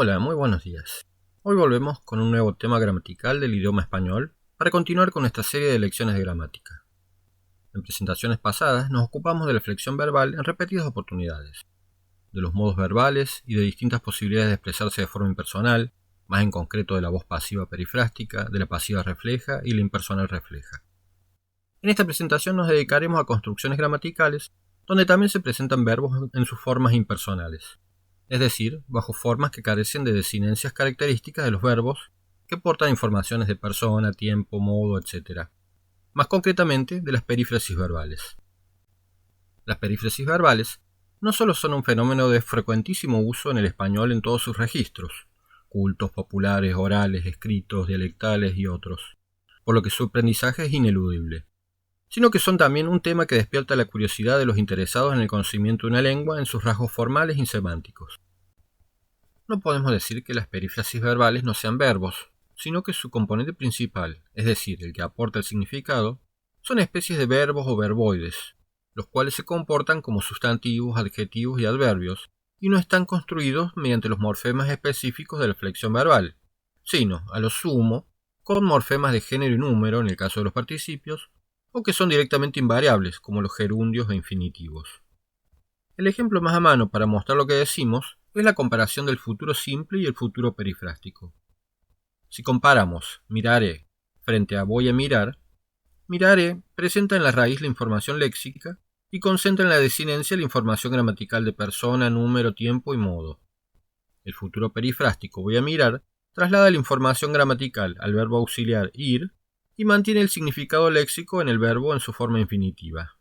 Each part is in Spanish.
Hola, muy buenos días. Hoy volvemos con un nuevo tema gramatical del idioma español para continuar con esta serie de lecciones de gramática. En presentaciones pasadas nos ocupamos de la flexión verbal en repetidas oportunidades, de los modos verbales y de distintas posibilidades de expresarse de forma impersonal, más en concreto de la voz pasiva perifrástica, de la pasiva refleja y la impersonal refleja. En esta presentación nos dedicaremos a construcciones gramaticales donde también se presentan verbos en sus formas impersonales, es decir, bajo formas que carecen de desinencias características de los verbos que portan informaciones de persona, tiempo, modo, etc. Más concretamente, de las perífrasis verbales. Las perífrasis verbales no solo son un fenómeno de frecuentísimo uso en el español en todos sus registros, cultos, populares, orales, escritos, dialectales y otros, por lo que su aprendizaje es ineludible, sino que son también un tema que despierta la curiosidad de los interesados en el conocimiento de una lengua en sus rasgos formales y semánticos. No podemos decir que las perífrasis verbales no sean verbos, sino que su componente principal, es decir, el que aporta el significado, son especies de verbos o verboides, los cuales se comportan como sustantivos, adjetivos y adverbios, y no están construidos mediante los morfemas específicos de la flexión verbal, sino, a lo sumo, con morfemas de género y número en el caso de los participios, o que son directamente invariables, como los gerundios e infinitivos. El ejemplo más a mano para mostrar lo que decimos es la comparación del futuro simple y el futuro perifrástico. Si comparamos miraré frente a voy a mirar, miraré presenta en la raíz la información léxica y concentra en la desinencia la información gramatical de persona, número, tiempo y modo. El futuro perifrástico voy a mirar traslada la información gramatical al verbo auxiliar ir y mantiene el significado léxico en el verbo en su forma infinitiva.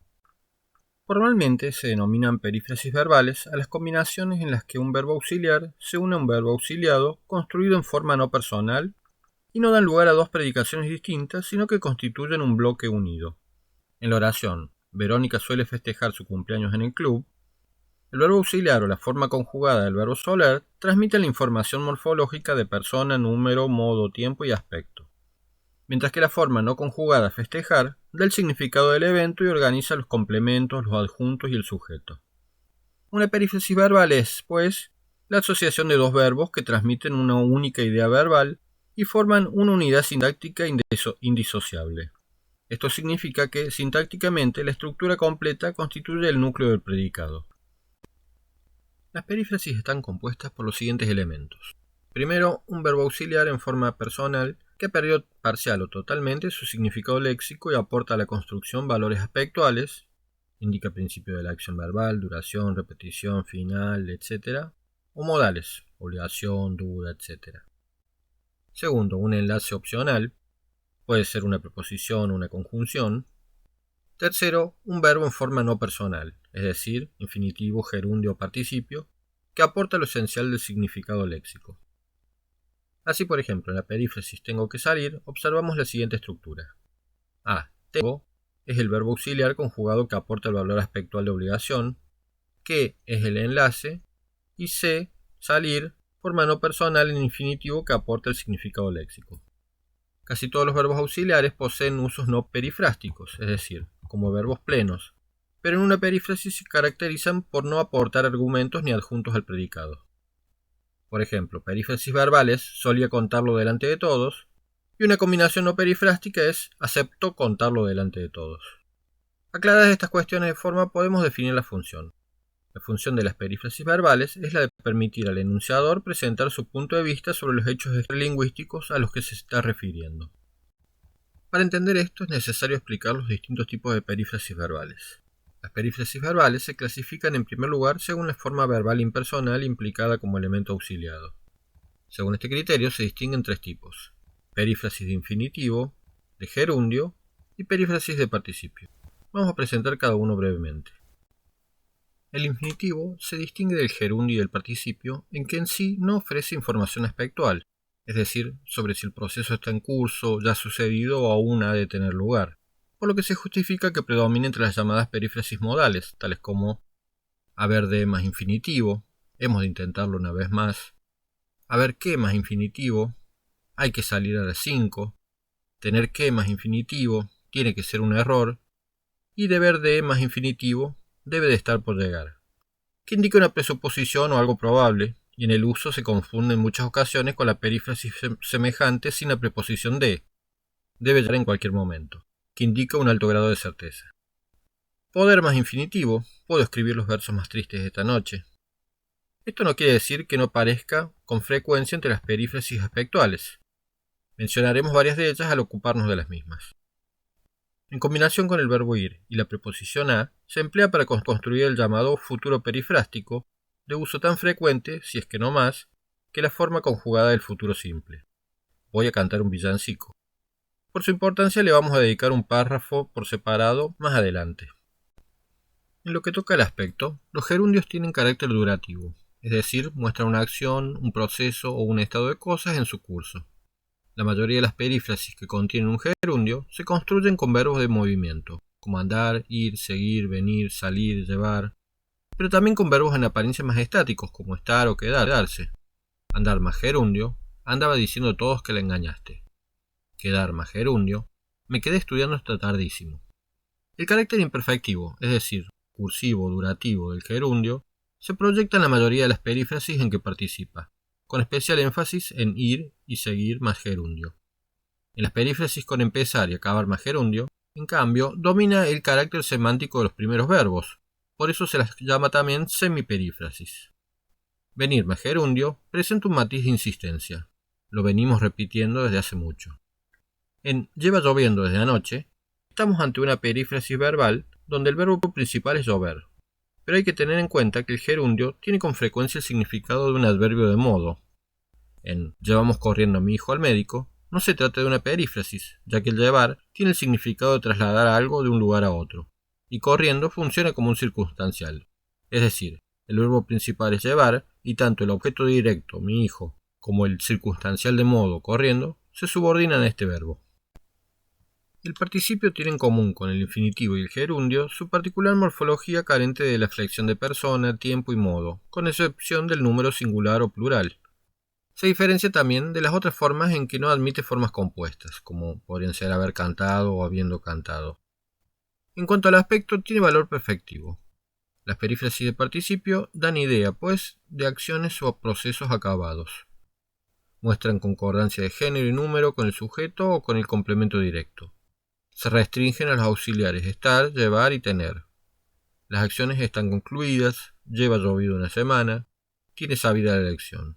Formalmente se denominan perífrasis verbales a las combinaciones en las que un verbo auxiliar se une a un verbo auxiliado construido en forma no personal y no dan lugar a dos predicaciones distintas, sino que constituyen un bloque unido. En la oración, Verónica suele festejar su cumpleaños en el club, el verbo auxiliar o la forma conjugada del verbo soler transmiten la información morfológica de persona, número, modo, tiempo y aspecto, mientras que la forma no conjugada festejar da el significado del evento y organiza los complementos, los adjuntos y el sujeto. Una perífrasis verbal es, pues, la asociación de dos verbos que transmiten una única idea verbal y forman una unidad sintáctica indisociable. Esto significa que, sintácticamente, la estructura completa constituye el núcleo del predicado. Las perífrasis están compuestas por los siguientes elementos. Primero, un verbo auxiliar en forma personal que perdió parcial o totalmente su significado léxico y aporta a la construcción valores aspectuales, indica principio de la acción verbal, duración, repetición, final, etc., o modales, obligación, duda, etc. Segundo, un enlace opcional, puede ser una preposición o una conjunción. Tercero, un verbo en forma no personal, es decir, infinitivo, gerundio o participio, que aporta lo esencial del significado léxico. Así, por ejemplo, en la perífrasis tengo que salir, observamos la siguiente estructura. A. Tengo es el verbo auxiliar conjugado que aporta el valor aspectual de obligación, que es el enlace, y C. Salir, forma no personal en infinitivo que aporta el significado léxico. Casi todos los verbos auxiliares poseen usos no perifrásticos, es decir, como verbos plenos, pero en una perífrasis se caracterizan por no aportar argumentos ni adjuntos al predicado. Por ejemplo, perífrasis verbales solía contarlo delante de todos, y una combinación no perifrástica es acepto contarlo delante de todos. Aclaradas estas cuestiones de forma, podemos definir la función. La función de las perífrasis verbales es la de permitir al enunciador presentar su punto de vista sobre los hechos lingüísticos a los que se está refiriendo. Para entender esto es necesario explicar los distintos tipos de perífrasis verbales. Las perífrasis verbales se clasifican en primer lugar según la forma verbal impersonal implicada como elemento auxiliado. Según este criterio se distinguen tres tipos: perífrasis de infinitivo, de gerundio y perífrasis de participio. Vamos a presentar cada uno brevemente. El infinitivo se distingue del gerundio y del participio en que en sí no ofrece información aspectual, es decir, sobre si el proceso está en curso, ya ha sucedido o aún ha de tener lugar, por lo que se justifica que predomine entre las llamadas perífrasis modales, tales como haber de más infinitivo, hemos de intentarlo una vez más, haber que más infinitivo, hay que salir a las 5, tener que más infinitivo, tiene que ser un error, y deber de más infinitivo, debe de estar por llegar, que indica una presuposición o algo probable, y en el uso se confunde en muchas ocasiones con la perífrasis semejante sin la preposición de. Debe llegar en cualquier momento, que indica un alto grado de certeza. Poder más infinitivo, puedo escribir los versos más tristes de esta noche. Esto no quiere decir que no aparezca con frecuencia entre las perífrasis aspectuales. Mencionaremos varias de ellas al ocuparnos de las mismas. En combinación con el verbo ir y la preposición a, se emplea para construir el llamado futuro perifrástico, de uso tan frecuente, si es que no más, que la forma conjugada del futuro simple. Voy a cantar un villancico. Por su importancia le vamos a dedicar un párrafo por separado más adelante. En lo que toca al aspecto, los gerundios tienen carácter durativo, es decir, muestran una acción, un proceso o un estado de cosas en su curso. La mayoría de las perífrasis que contienen un gerundio se construyen con verbos de movimiento, como andar, ir, seguir, venir, salir, llevar, pero también con verbos en apariencia más estáticos, como estar o quedarse. Andar más gerundio, andaba diciendo a todos que la engañaste. Quedar más gerundio, me quedé estudiando hasta tardísimo. El carácter imperfectivo, es decir, cursivo, durativo del gerundio, se proyecta en la mayoría de las perífrasis en que participa, con especial énfasis en ir y seguir más gerundio. En las perífrasis con empezar y acabar más gerundio, en cambio, domina el carácter semántico de los primeros verbos, por eso se las llama también semiperífrasis. Venir más gerundio presenta un matiz de insistencia. Lo venimos repitiendo desde hace mucho. En lleva lloviendo desde anoche, estamos ante una perífrasis verbal donde el verbo principal es llover, pero hay que tener en cuenta que el gerundio tiene con frecuencia el significado de un adverbio de modo. En llevamos corriendo a mi hijo al médico, no se trata de una perífrasis, ya que el llevar tiene el significado de trasladar algo de un lugar a otro, y corriendo funciona como un circunstancial. Es decir, el verbo principal es llevar, y tanto el objeto directo, mi hijo, como el circunstancial de modo, corriendo, se subordinan a este verbo. El participio tiene en común con el infinitivo y el gerundio su particular morfología carente de la flexión de persona, tiempo y modo, con excepción del número singular o plural. Se diferencia también de las otras formas en que no admite formas compuestas, como podrían ser haber cantado o habiendo cantado. En cuanto al aspecto, tiene valor perfectivo. Las perífrasis de participio dan idea, pues, de acciones o procesos acabados. Muestran concordancia de género y número con el sujeto o con el complemento directo. Se restringen a los auxiliares estar, llevar y tener. Las acciones están concluidas, lleva llovido una semana, tiene sabida la elección.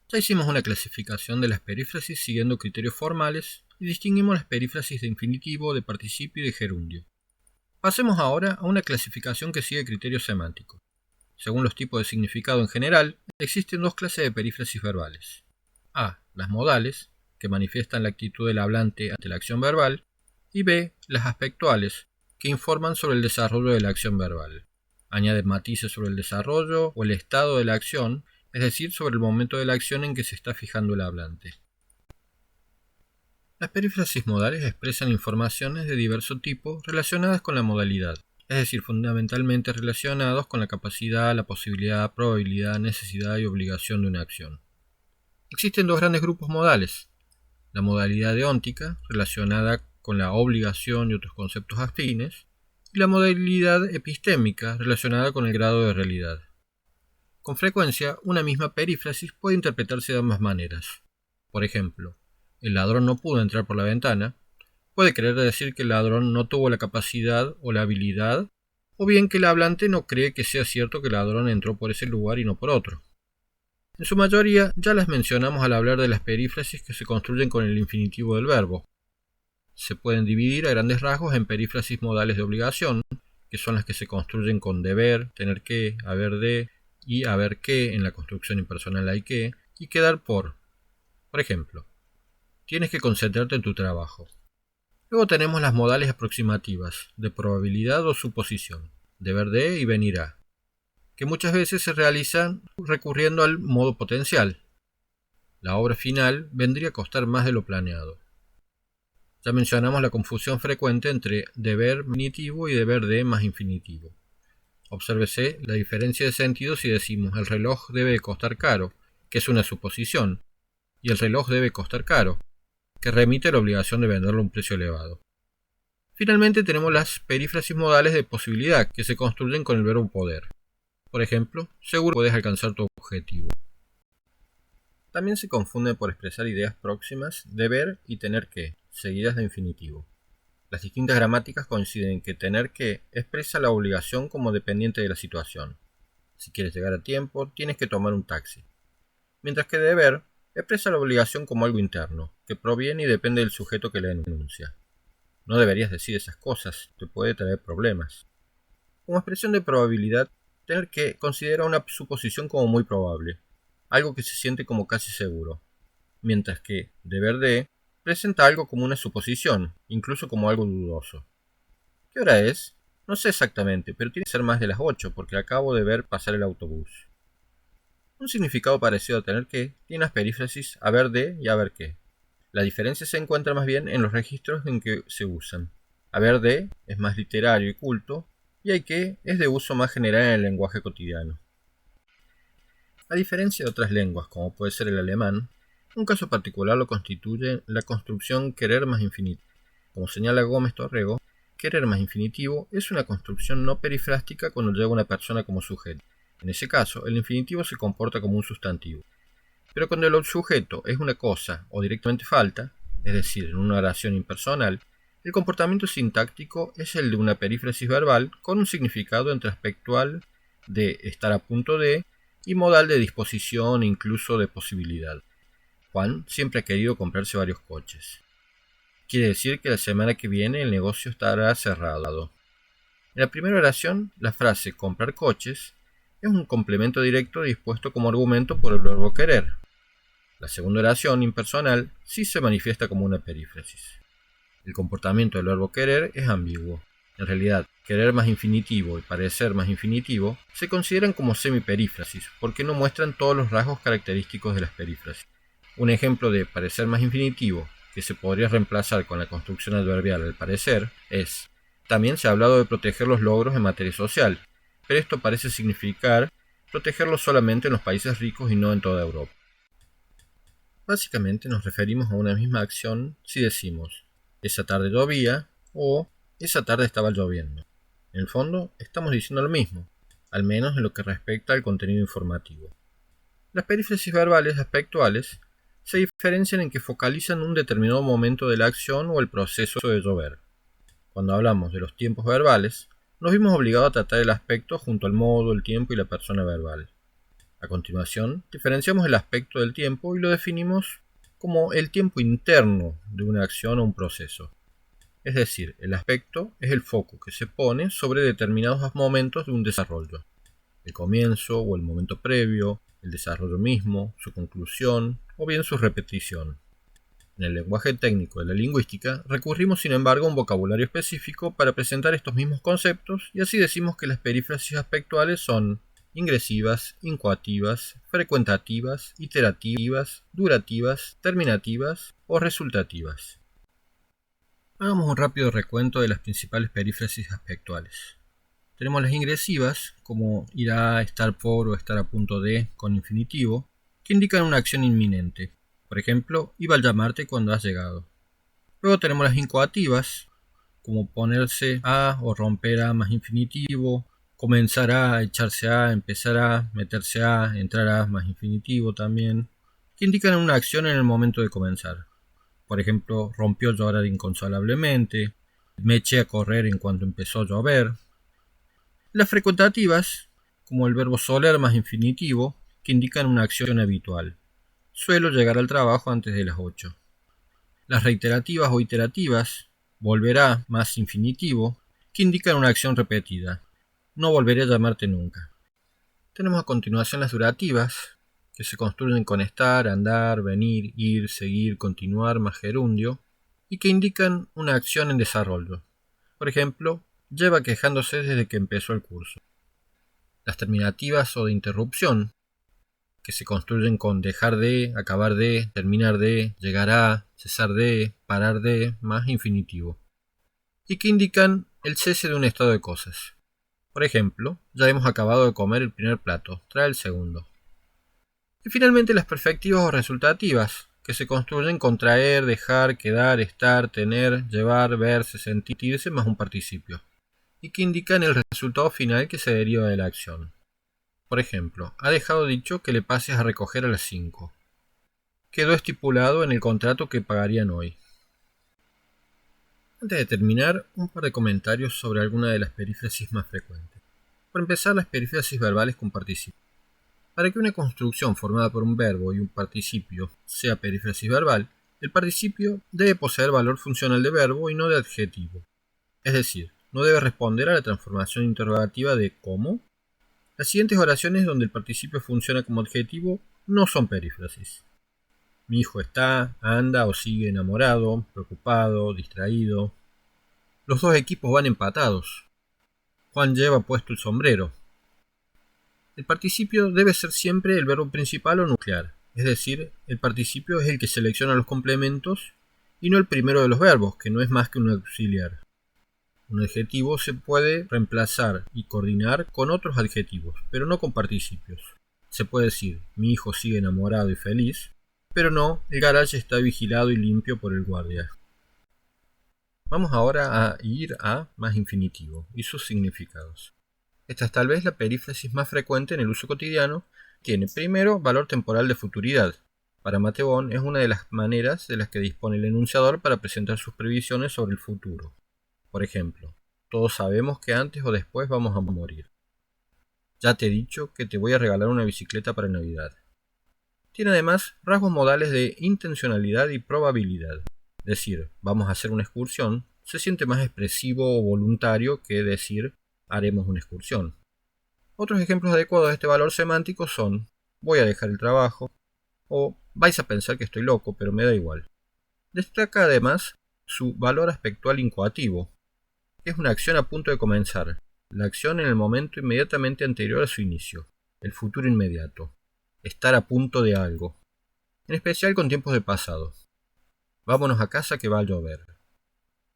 Ya hicimos una clasificación de las perífrasis siguiendo criterios formales y distinguimos las perífrasis de infinitivo, de participio y de gerundio. Pasemos ahora a una clasificación que sigue criterios semánticos. Según los tipos de significado en general, existen dos clases de perífrasis verbales. A. Las modales, que manifiestan la actitud del hablante ante la acción verbal, y B. Las aspectuales, que informan sobre el desarrollo de la acción verbal. Añaden matices sobre el desarrollo o el estado de la acción, es decir, sobre el momento de la acción en que se está fijando el hablante. Las perífrasis modales expresan informaciones de diverso tipo relacionadas con la modalidad, es decir, fundamentalmente relacionados con la capacidad, la posibilidad, probabilidad, necesidad y obligación de una acción. Existen dos grandes grupos modales: la modalidad deóntica, relacionada con la obligación y otros conceptos afines, y la modalidad epistémica, relacionada con el grado de realidad. Con frecuencia, una misma perífrasis puede interpretarse de ambas maneras. Por ejemplo, el ladrón no pudo entrar por la ventana, puede querer decir que el ladrón no tuvo la capacidad o la habilidad, o bien que el hablante no cree que sea cierto que el ladrón entró por ese lugar y no por otro. En su mayoría ya las mencionamos al hablar de las perífrasis que se construyen con el infinitivo del verbo. Se pueden dividir a grandes rasgos en perífrasis modales de obligación, que son las que se construyen con deber, tener que, haber de, y haber que en la construcción impersonal hay que, y quedar por. Por ejemplo, tienes que concentrarte en tu trabajo. Luego tenemos las modales aproximativas, de probabilidad o suposición, deber de y venir a, que muchas veces se realizan recurriendo al modo potencial. La obra final vendría a costar más de lo planeado. Ya mencionamos la confusión frecuente entre deber infinitivo y deber de más infinitivo. Obsérvese la diferencia de sentido si decimos el reloj debe costar caro, que es una suposición, y el reloj debe costar caro, que remite a la obligación de venderlo a un precio elevado. Finalmente tenemos las perífrasis modales de posibilidad, que se construyen con el verbo poder. Por ejemplo, seguro puedes alcanzar tu objetivo. También se confunden por expresar ideas próximas deber y tener que, seguidas de infinitivo. Las distintas gramáticas coinciden en que tener que expresa la obligación como dependiente de la situación. Si quieres llegar a tiempo, tienes que tomar un taxi. Mientras que deber expresa la obligación como algo interno, que proviene y depende del sujeto que la enuncia. No deberías decir esas cosas, te puede traer problemas. Como expresión de probabilidad, tener que considera una suposición como muy probable, algo que se siente como casi seguro, mientras que deber de presenta algo como una suposición, incluso como algo dudoso. ¿Qué hora es? No sé exactamente, pero tiene que ser más de las 8 porque acabo de ver pasar el autobús. Un significado parecido a tener que tiene las perífrasis haber de y haber que. La diferencia se encuentra más bien en los registros en que se usan. Haber de es más literario y culto, y hay que es de uso más general en el lenguaje cotidiano. A diferencia de otras lenguas, como puede ser el alemán, un caso particular lo constituye la construcción querer más infinitivo. Como señala Gómez Torrego, querer más infinitivo es una construcción no perifrástica cuando lleva una persona como sujeto. En ese caso, el infinitivo se comporta como un sustantivo. Pero cuando el sujeto es una cosa o directamente falta, es decir, en una oración impersonal, el comportamiento sintáctico es el de una perífrasis verbal con un significado entre aspectual de estar a punto de y modal de disposición e incluso de posibilidad. Juan siempre ha querido comprarse varios coches. Quiere decir que la semana que viene el negocio estará cerrado. En la primera oración, la frase comprar coches es un complemento directo dispuesto como argumento por el verbo querer. La segunda oración impersonal sí se manifiesta como una perífrasis. El comportamiento del verbo querer es ambiguo. En realidad, querer más infinitivo y parecer más infinitivo se consideran como semiperífrasis porque no muestran todos los rasgos característicos de las perífrasis. Un ejemplo de parecer más infinitivo, que se podría reemplazar con la construcción adverbial al parecer, es: también se ha hablado de proteger los logros en materia social, pero esto parece significar protegerlos solamente en los países ricos y no en toda Europa. Básicamente nos referimos a una misma acción si decimos esa tarde llovía o esa tarde estaba lloviendo. En el fondo, estamos diciendo lo mismo, al menos en lo que respecta al contenido informativo. Las perífrasis verbales aspectuales se diferencian en que focalizan un determinado momento de la acción o el proceso de llover. Cuando hablamos de los tiempos verbales, nos vimos obligados a tratar el aspecto junto al modo, el tiempo y la persona verbal. A continuación, diferenciamos el aspecto del tiempo y lo definimos como el tiempo interno de una acción o un proceso. Es decir, el aspecto es el foco que se pone sobre determinados momentos de un desarrollo. El comienzo o el momento previo, el desarrollo mismo, su conclusión o bien su repetición. En el lenguaje técnico de la lingüística recurrimos sin embargo a un vocabulario específico para presentar estos mismos conceptos y así decimos que las perífrasis aspectuales son ingresivas, incoativas, frecuentativas, iterativas, durativas, terminativas o resultativas. Hagamos un rápido recuento de las principales perífrasis aspectuales. Tenemos las ingresivas, como irá, estar por o estar a punto de con infinitivo, que indican una acción inminente. Por ejemplo, iba al llamarte cuando has llegado. Luego tenemos las incoativas, como ponerse a o romper a más infinitivo, comenzará, echarse a, empezará, meterse a, entrará más infinitivo también, que indican una acción en el momento de comenzar. Por ejemplo, rompió a llorar inconsolablemente, me eché a correr en cuanto empezó a llover. Las frecuentativas, como el verbo soler más infinitivo, que indican una acción habitual. Suelo llegar al trabajo antes de las 8. Las reiterativas o iterativas, volverá más infinitivo, que indican una acción repetida. No volveré a llamarte nunca. Tenemos a continuación las durativas, que se construyen con estar, andar, venir, ir, seguir, continuar más gerundio, y que indican una acción en desarrollo. Por ejemplo, lleva quejándose desde que empezó el curso. Las terminativas o de interrupción, que se construyen con dejar de, acabar de, terminar de, llegar a, cesar de, parar de, más infinitivo, y que indican el cese de un estado de cosas. Por ejemplo, ya hemos acabado de comer el primer plato, trae el segundo. Y finalmente las perfectivas o resultativas, que se construyen con traer, dejar, quedar, estar, tener, llevar, verse, sentirse más un participio, y que indican el resultado final que se deriva de la acción. Por ejemplo, ha dejado dicho que le pases a recoger a las 5. Quedó estipulado en el contrato que pagarían hoy. Antes de terminar, un par de comentarios sobre alguna de las perífrasis más frecuentes. Por empezar, las perífrasis verbales con participio. Para que una construcción formada por un verbo y un participio sea perífrasis verbal, el participio debe poseer valor funcional de verbo y no de adjetivo. Es decir, no debe responder a la transformación interrogativa de ¿cómo? Las siguientes oraciones donde el participio funciona como adjetivo no son perífrasis. Mi hijo está, anda o sigue enamorado, preocupado, distraído. Los dos equipos van empatados. Juan lleva puesto el sombrero. El participio debe ser siempre el verbo principal o nuclear, es decir, el participio es el que selecciona los complementos y no el primero de los verbos, que no es más que un auxiliar. Un adjetivo se puede reemplazar y coordinar con otros adjetivos, pero no con participios. Se puede decir, mi hijo sigue enamorado y feliz, pero no, el garage está vigilado y limpio por el guardia. Vamos ahora a ir a más infinitivo y sus significados. Esta es tal vez la perífrasis más frecuente en el uso cotidiano. Tiene, primero, valor temporal de futuridad. Para Matte Bon es una de las maneras de las que dispone el enunciador para presentar sus previsiones sobre el futuro. Por ejemplo, todos sabemos que antes o después vamos a morir. Ya te he dicho que te voy a regalar una bicicleta para Navidad. Tiene además rasgos modales de intencionalidad y probabilidad. Decir, vamos a hacer una excursión, se siente más expresivo o voluntario que decir, haremos una excursión. Otros ejemplos adecuados a este valor semántico son, voy a dejar el trabajo, o vais a pensar que estoy loco, pero me da igual. Destaca además su valor aspectual incoativo, que es una acción a punto de comenzar, la acción en el momento inmediatamente anterior a su inicio, el futuro inmediato. Estar a punto de algo, en especial con tiempos de pasado. Vámonos a casa que va a llover.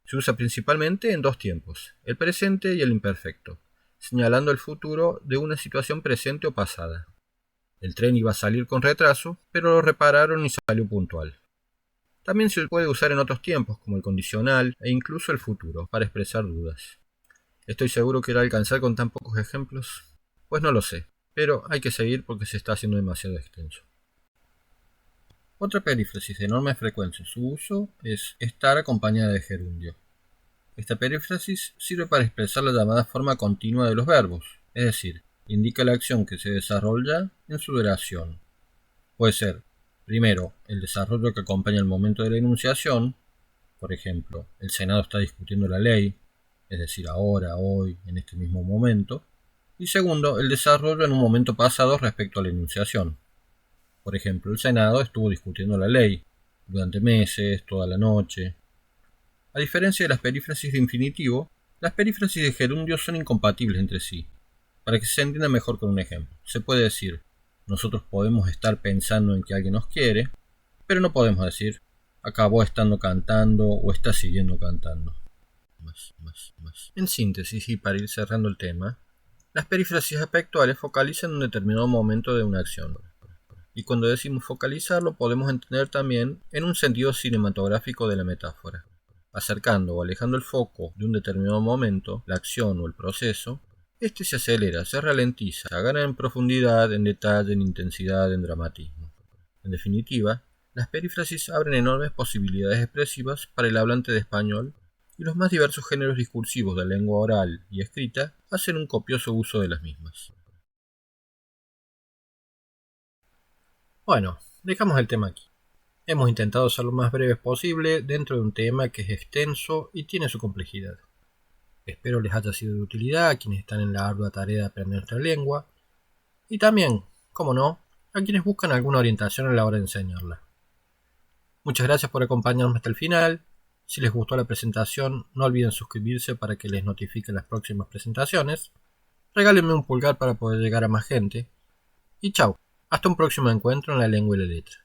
Se usa principalmente en dos tiempos, el presente y el imperfecto, señalando el futuro de una situación presente o pasada. El tren iba a salir con retraso, pero lo repararon y salió puntual. También se puede usar en otros tiempos, como el condicional e incluso el futuro, para expresar dudas. ¿Estoy seguro que irá a alcanzar con tan pocos ejemplos? Pues no lo sé. Pero hay que seguir porque se está haciendo demasiado extenso. Otra perífrasis de enorme frecuencia en su uso es estar acompañada de gerundio. Esta perífrasis sirve para expresar la llamada forma continua de los verbos, es decir, indica la acción que se desarrolla en su duración. Puede ser, primero, el desarrollo que acompaña el momento de la enunciación, por ejemplo, el Senado está discutiendo la ley, es decir, ahora, hoy, en este mismo momento, y segundo, el desarrollo en un momento pasado respecto a la enunciación. Por ejemplo, el Senado estuvo discutiendo la ley durante meses, toda la noche. A diferencia de las perífrasis de infinitivo, las perífrasis de gerundio son incompatibles entre sí. Para que se entienda mejor con un ejemplo, se puede decir, nosotros podemos estar pensando en que alguien nos quiere, pero no podemos decir, acabó estando cantando o está siguiendo cantando. En síntesis, y para ir cerrando el tema, las perífrasis aspectuales focalizan un determinado momento de una acción. Y cuando decimos focalizar lo podemos entender también en un sentido cinematográfico de la metáfora. Acercando o alejando el foco de un determinado momento, la acción o el proceso, este se acelera, se ralentiza, gana en profundidad, en detalle, en intensidad, en dramatismo. En definitiva, las perífrasis abren enormes posibilidades expresivas para el hablante de español y los más diversos géneros discursivos de lengua oral y escrita hacen un copioso uso de las mismas. Bueno, dejamos el tema aquí. Hemos intentado ser lo más breves posible dentro de un tema que es extenso y tiene su complejidad. Espero les haya sido de utilidad a quienes están en la ardua tarea de aprender nuestra lengua y también, como no, a quienes buscan alguna orientación a la hora de enseñarla. Muchas gracias por acompañarme hasta el final. Si les gustó la presentación, no olviden suscribirse para que les notifiquen las próximas presentaciones. Regálenme un pulgar para poder llegar a más gente. Y chau, hasta un próximo encuentro en la lengua y la letra.